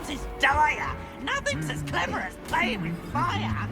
Hogwarts is dire. Nothing's as clever as playing with fire.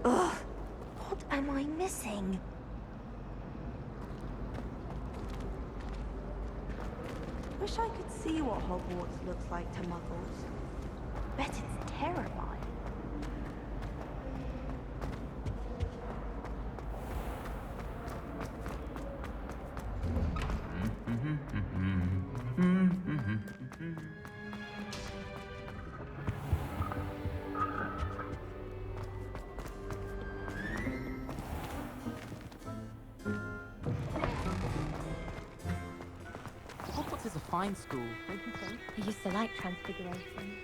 Ugh, what am I missing? Wish I could see what Hogwarts looks like to muggles. Bet it's terrifying. Hogwarts is a fine school, don't you think? I used to like Transfiguration.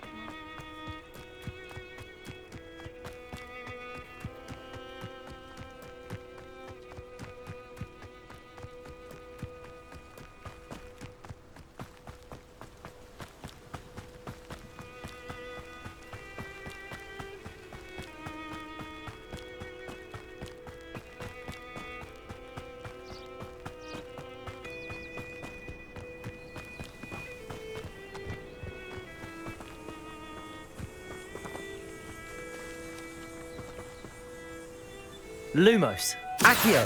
Lumos, Accio!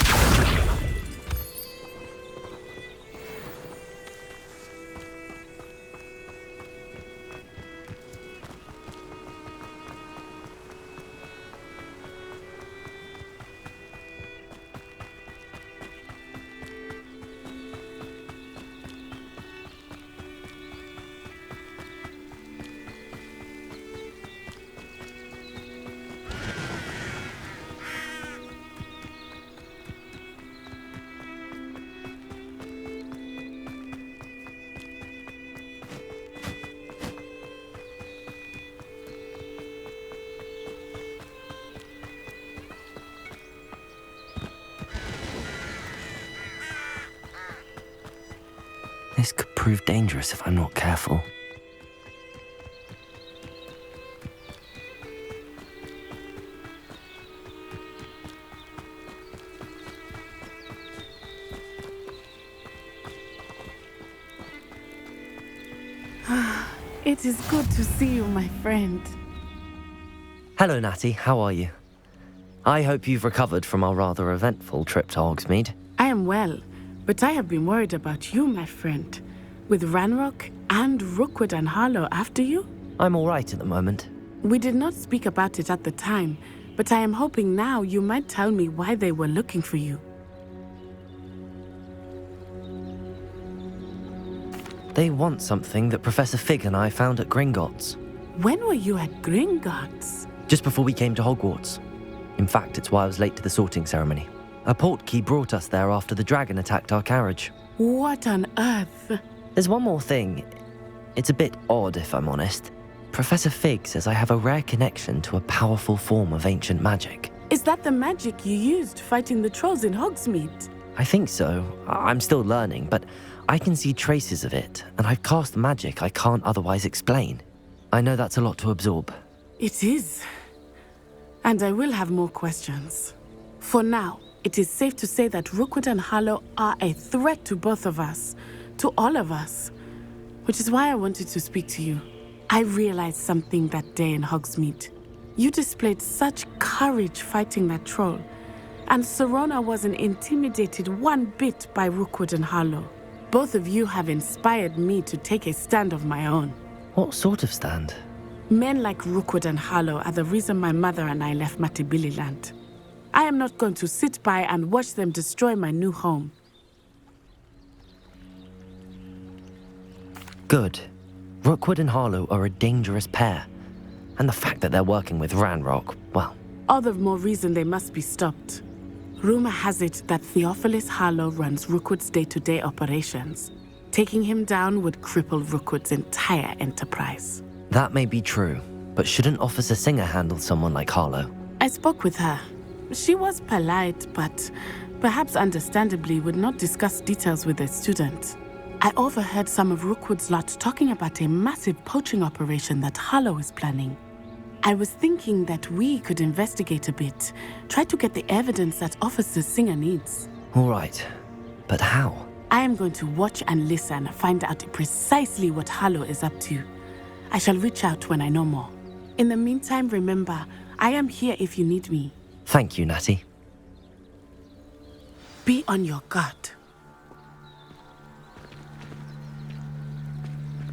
This could prove dangerous if I'm not careful. It is good to see you, my friend. Hello, Natty. How are you? I hope you've recovered from our rather eventful trip to Hogsmeade. I am well, but I have been worried about you, my friend. With Ranrock and Rookwood and Harlow after you? I'm all right at the moment. We did not speak about it at the time, but I am hoping now you might tell me why they were looking for you. They want something that Professor Fig and I found at Gringotts, When were you at Gringotts? just before we came to Hogwarts. In fact, it's why I was late to the sorting ceremony. A portkey brought us there after the dragon attacked our carriage. What on earth? There's one more thing. It's a bit odd, if I'm honest. Professor Fig says I have a rare connection to a powerful form of ancient magic. Is that the magic you used fighting the trolls in Hogsmeade? I think so. I'm still learning, but I can see traces of it, and I've cast magic I can't otherwise explain. I know that's a lot to absorb. It is. And I will have more questions. For now, it is safe to say that Rookwood and Harlow are a threat to both of us, to all of us, which is why I wanted to speak to you. I realized something that day in Hogsmeade. You displayed such courage fighting that troll, and Serona wasn't intimidated one bit by Rookwood and Harlow. Both of you have inspired me to take a stand of my own. What sort of stand? Men like Rookwood and Harlow are the reason my mother and I left Matabeleland. I am not going to sit by and watch them destroy my new home. Good. Rookwood and Harlow are a dangerous pair. And the fact that they're working with Ranrock, well... All the more reason they must be stopped. Rumor has it that Theophilus Harlow runs Rookwood's day-to-day operations. Taking him down would cripple Rookwood's entire enterprise. That may be true, but shouldn't Officer Singer handle someone like Harlow? I spoke with her. She was polite, but perhaps understandably would not discuss details with a student. I overheard some of Rookwood's lot talking about a massive poaching operation that Harlow is planning. I was thinking that we could investigate a bit, try to get the evidence that Officer Singer needs. All right, but how? I am going to watch and listen, find out precisely what Harlow is up to. I shall reach out when I know more. In the meantime, remember, I am here if you need me. Thank you, Natty. Be on your guard.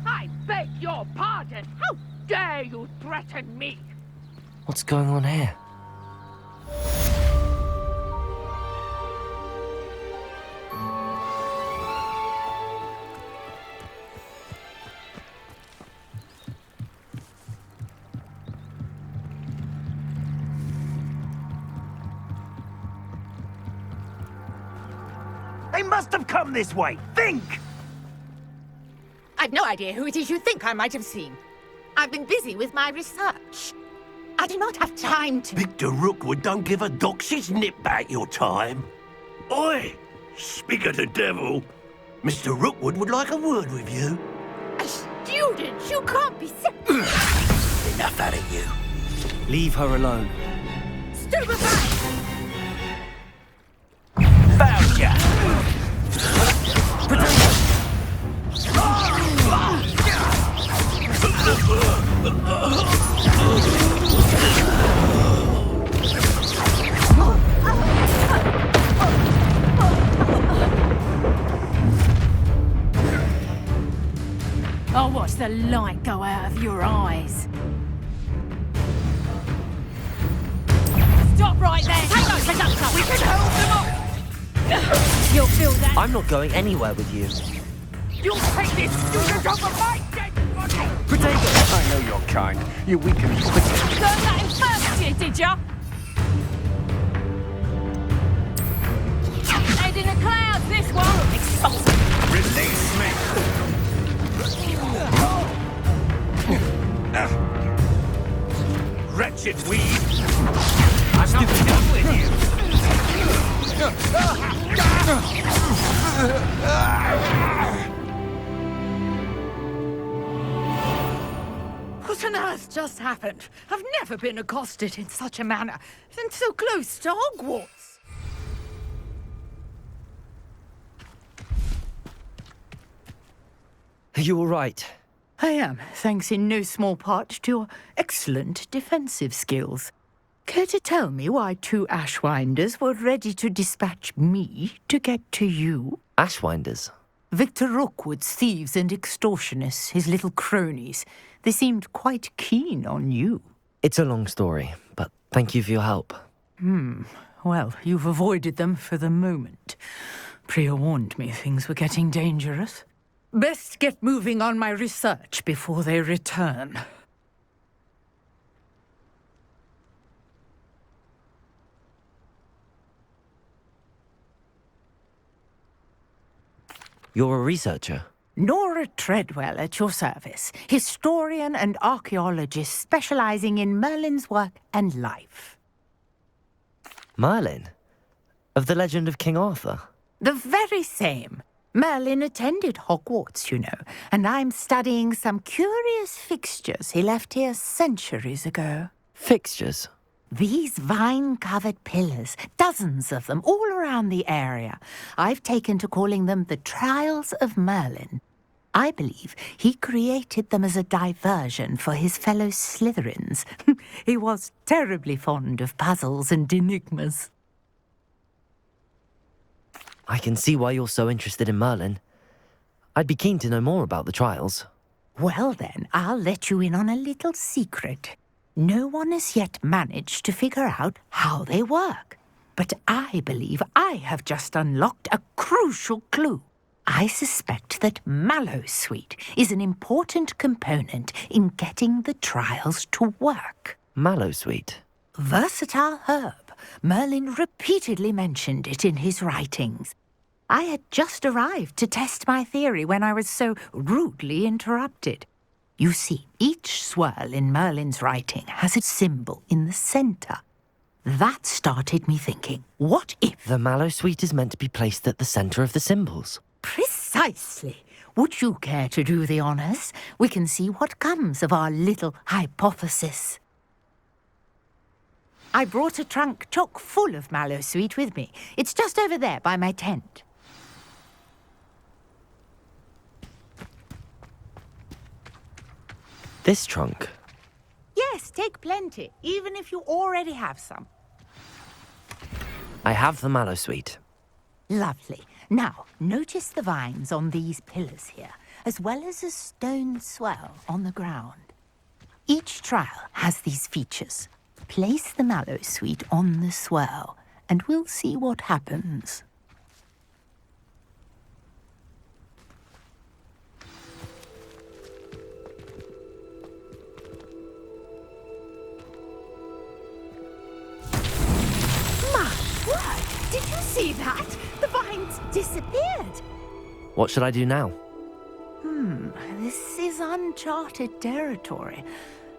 I beg your pardon. How dare you threaten me? What's going on here? They must have come this way. Think! I've no idea who it is you think I might have seen. I've been busy with my research. I do not have time to... Victor Rookwood don't give a doxy's nip back your time. Oi! Speak of the devil. Mr. Rookwood would like a word with you. A student? You can't be so... Enough out of you. Leave her alone. Stupefy! Found ya! I'll watch the light go out of your eyes. Stop right there! Hang on, conductor! We can hold them off! You'll feel that. I'm not going anywhere with you. You'll take this student over my dead body! I know your kind. You weaken quickly. Learn that in first year, did ya? Head in the clouds, this one! Explosive! Release me! Wretched weed! I'm not done with you! What on earth just happened? I've never been accosted in such a manner, and so close to Hogwarts. Are you all right? I am, thanks in no small part to your excellent defensive skills. Care to tell me why two Ashwinders were ready to dispatch me to get to you? Ashwinders? Victor Rookwood's thieves and extortionists, his little cronies. They seemed quite keen on you. It's a long story, but thank you for your help. Well, you've avoided them for the moment. Priya warned me things were getting dangerous. Best get moving on my research before they return. You're a researcher? Nora Treadwell at your service, historian and archaeologist specializing in Merlin's work and life. Merlin? Of the legend of King Arthur? The very same. Merlin attended Hogwarts, you know, and I'm studying some curious fixtures he left here centuries ago. Fixtures? These vine-covered pillars, dozens of them, all around the area. I've taken to calling them the Trials of Merlin. I believe he created them as a diversion for his fellow Slytherins. He was terribly fond of puzzles and enigmas. I can see why you're so interested in Merlin. I'd be keen to know more about the trials. Well then, I'll let you in on a little secret. No one has yet managed to figure out how they work. But I believe I have just unlocked a crucial clue. I suspect that Mallowsweet is an important component in getting the trials to work. Mallowsweet? Versatile herb. Merlin repeatedly mentioned it in his writings. I had just arrived to test my theory when I was so rudely interrupted. You see, each swirl in Merlin's writing has a symbol in the center. That started me thinking, what if... The Mallowsweet is meant to be placed at the center of the symbols. Precisely. Would you care to do the honors? We can see what comes of our little hypothesis. I brought a trunk chock full of Mallowsweet with me. It's just over there by my tent. This trunk? Yes, take plenty, even if you already have some. I have the Mallowsweet. Lovely. Now, notice the vines on these pillars here, as well as a stone swell on the ground. Each trial has these features. Place the Mallowsweet on the swell, and we'll see what happens. Did you see that? The vines disappeared. What should I do now? This is uncharted territory.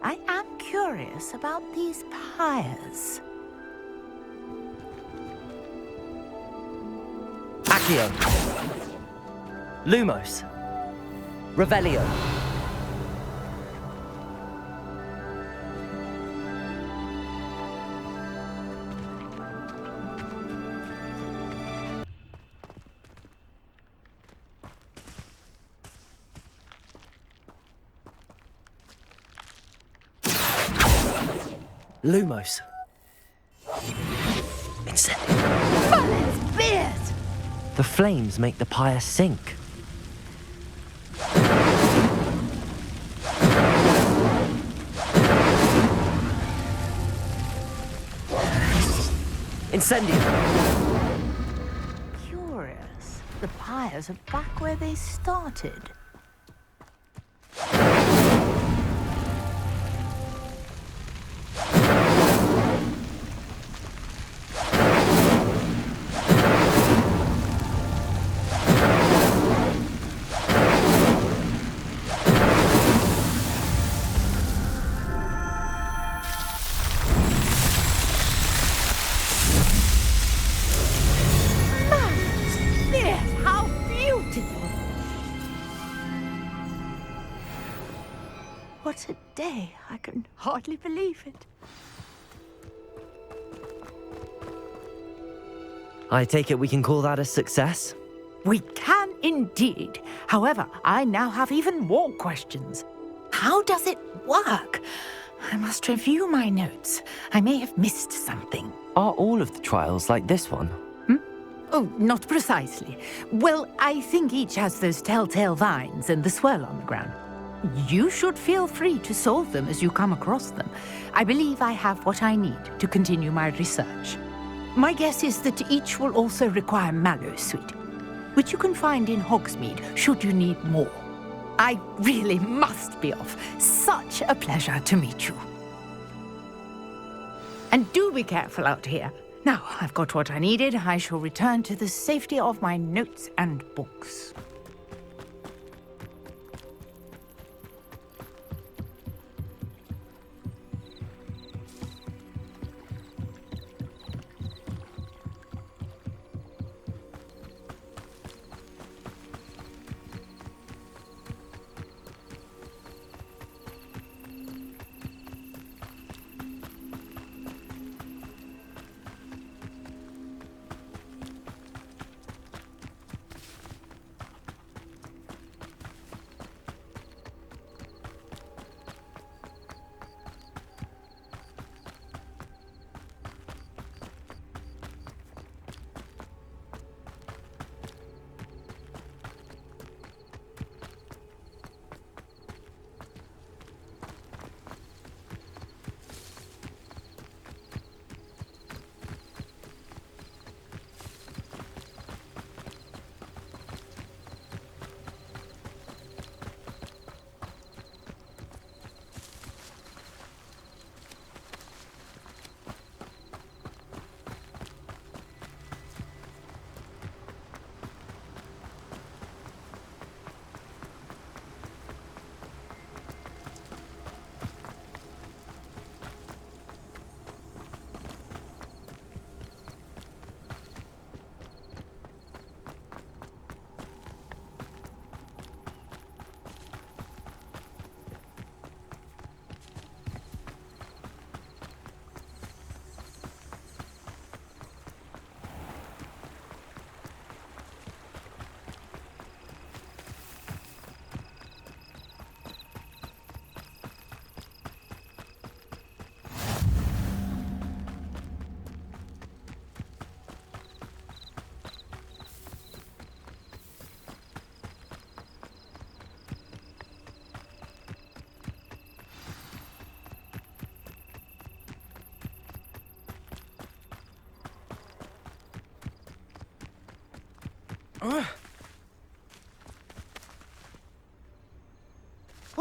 I am curious about these pyres. Accio. Lumos. Revelio. Lumos. Merlin's beard! The flames make the pyre sink. Incendio! Curious. The pyres are back where they started. How beautiful! What a day. I can hardly believe it. I take it we can call that a success? We can indeed. However, I now have even more questions. How does it work? I must review my notes. I may have missed something. Are all of the trials like this one? Oh, not precisely. Well, I think each has those telltale vines and the swirl on the ground. You should feel free to solve them as you come across them. I believe I have what I need to continue my research. My guess is that each will also require Mallowsweet. which you can find in Hogsmeade should you need more. I really must be off. Such a pleasure to meet you. And do be careful out here. Now, I've got what I needed. I shall return to the safety of my notes and books.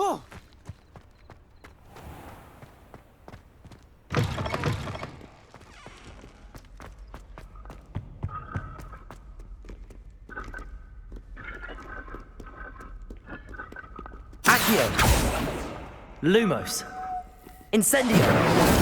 Oh! Accio! Lumos! Incendio!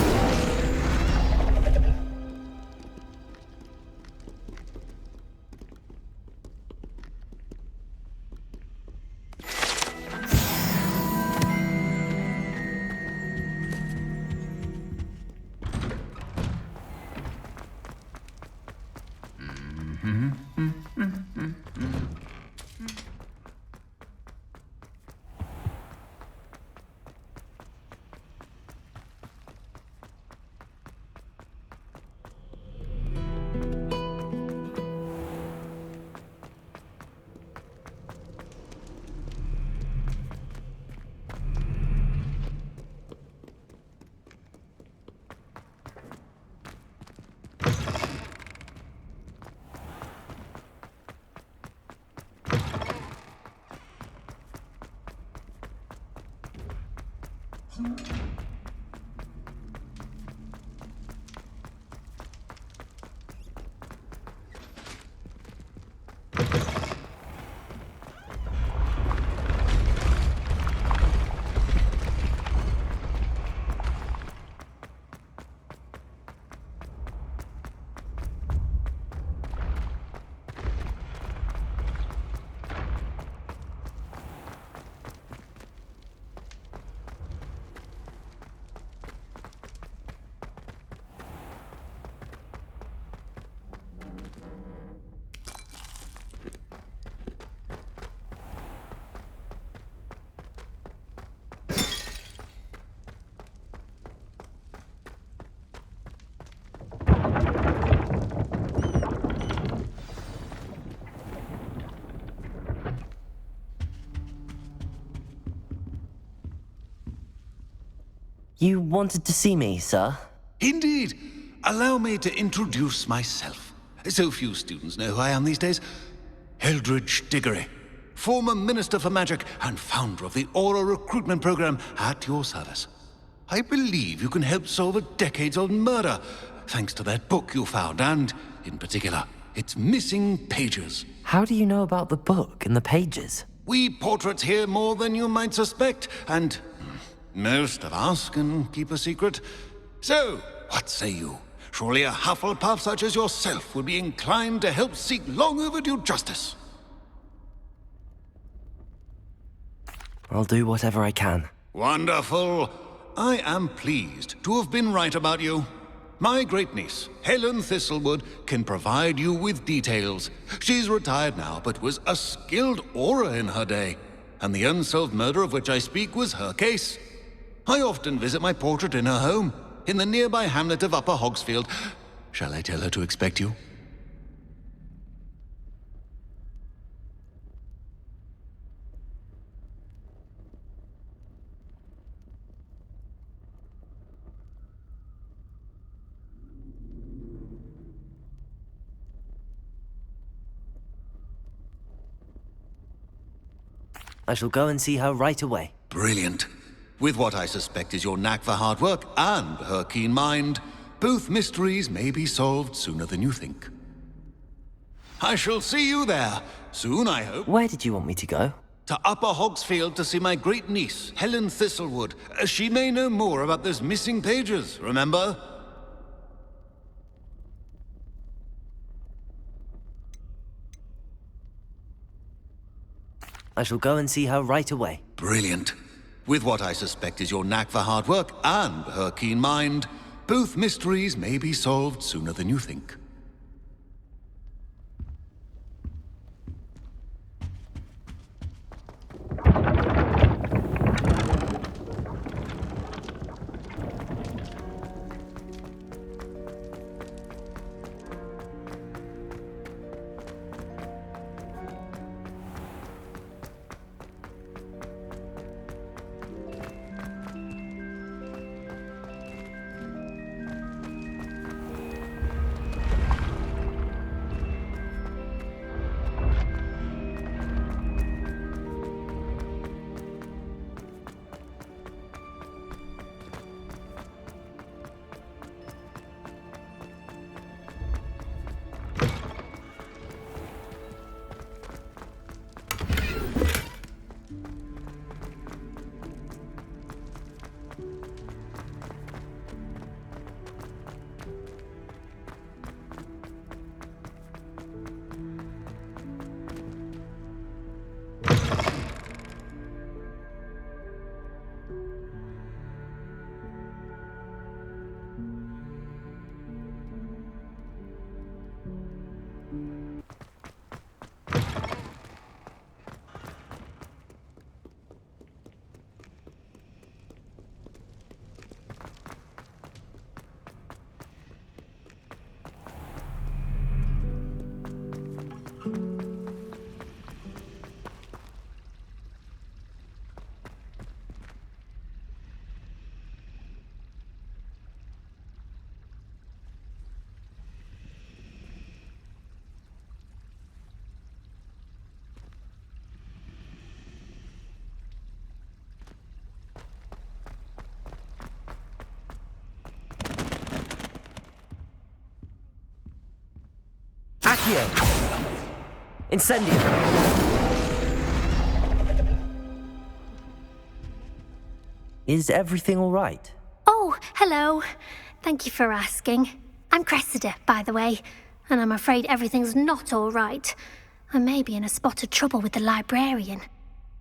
You wanted to see me, sir? Indeed. Allow me to introduce myself. So few students know who I am these days. Eldridge Diggory, former Minister for Magic and founder of the Aura Recruitment Program, at your service. I believe you can help solve a decades-old murder, thanks to that book you found, and, in particular, its missing pages. How do you know about the book and the pages? We portraits hear more than you might suspect, and most of us can keep a secret. So, what say you? Surely a Hufflepuff such as yourself would be inclined to help seek long overdue justice. I'll do whatever I can. Wonderful. I am pleased to have been right about you. My great-niece, Helen Thistlewood, can provide you with details. She's retired now, but was a skilled aura in her day. And the unsolved murder of which I speak was her case. I often visit my portrait in her home, in the nearby hamlet of Upper Hogsfield. Shall I tell her to expect you? I shall go and see her right away. Brilliant. With what I suspect is your knack for hard work and her keen mind, both mysteries may be solved sooner than you think. I shall see you there, soon I hope. Where did you want me to go? To Upper Hogsfield to see my great-niece, Helen Thistlewood. She may know more about those missing pages, remember? I shall go and see her right away. Brilliant. With what I suspect is your knack for hard work and her keen mind, both mysteries may be solved sooner than you think. Accio! Incendio! Is everything all right? Oh, hello. Thank you for asking. I'm Cressida, by the way, and I'm afraid everything's not all right. I may be in a spot of trouble with the librarian.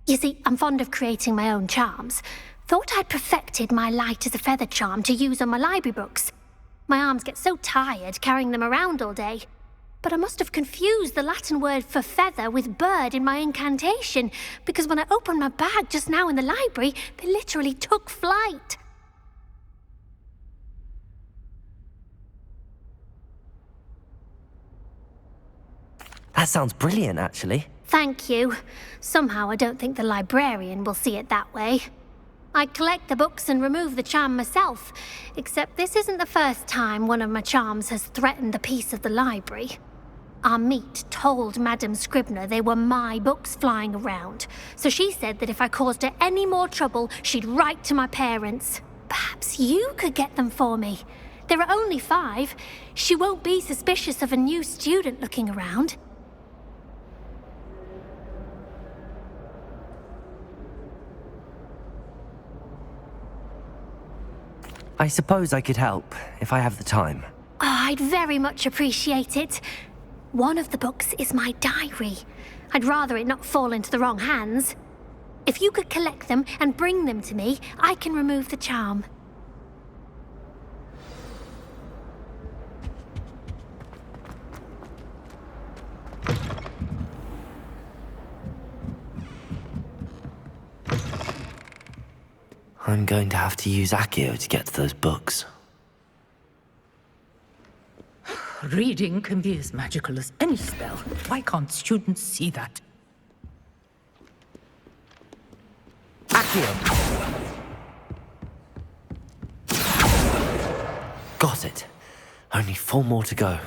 You see, I'm fond of creating my own charms. Thought I'd perfected my light as a feather charm to use on my library books. My arms get so tired carrying them around all day. But I must have confused the Latin word for feather with bird in my incantation, because when I opened my bag just now in the library, they literally took flight. That sounds brilliant, actually. Thank you. Somehow I don't think the librarian will see it that way. I collect the books and remove the charm myself, except this isn't the first time one of my charms has threatened the peace of the library. Our meet told Madame Scribner they were my books flying around, so she said that if I caused her any more trouble, she'd write to my parents. Perhaps you could get them for me. There are only 5. She won't be suspicious of a new student looking around. I suppose I could help, if I have the time. Oh, I'd very much appreciate it. One of the books is my diary. I'd rather it not fall into the wrong hands. If you could collect them and bring them to me, I can remove the charm. I'm going to have to use Accio to get to those books. Reading can be as magical as any spell. Why can't students see that? Accio! Got it. Only 4 more to go.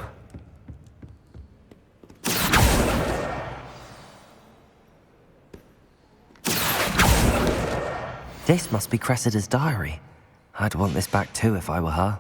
This must be Cressida's diary. I'd want this back too if I were her.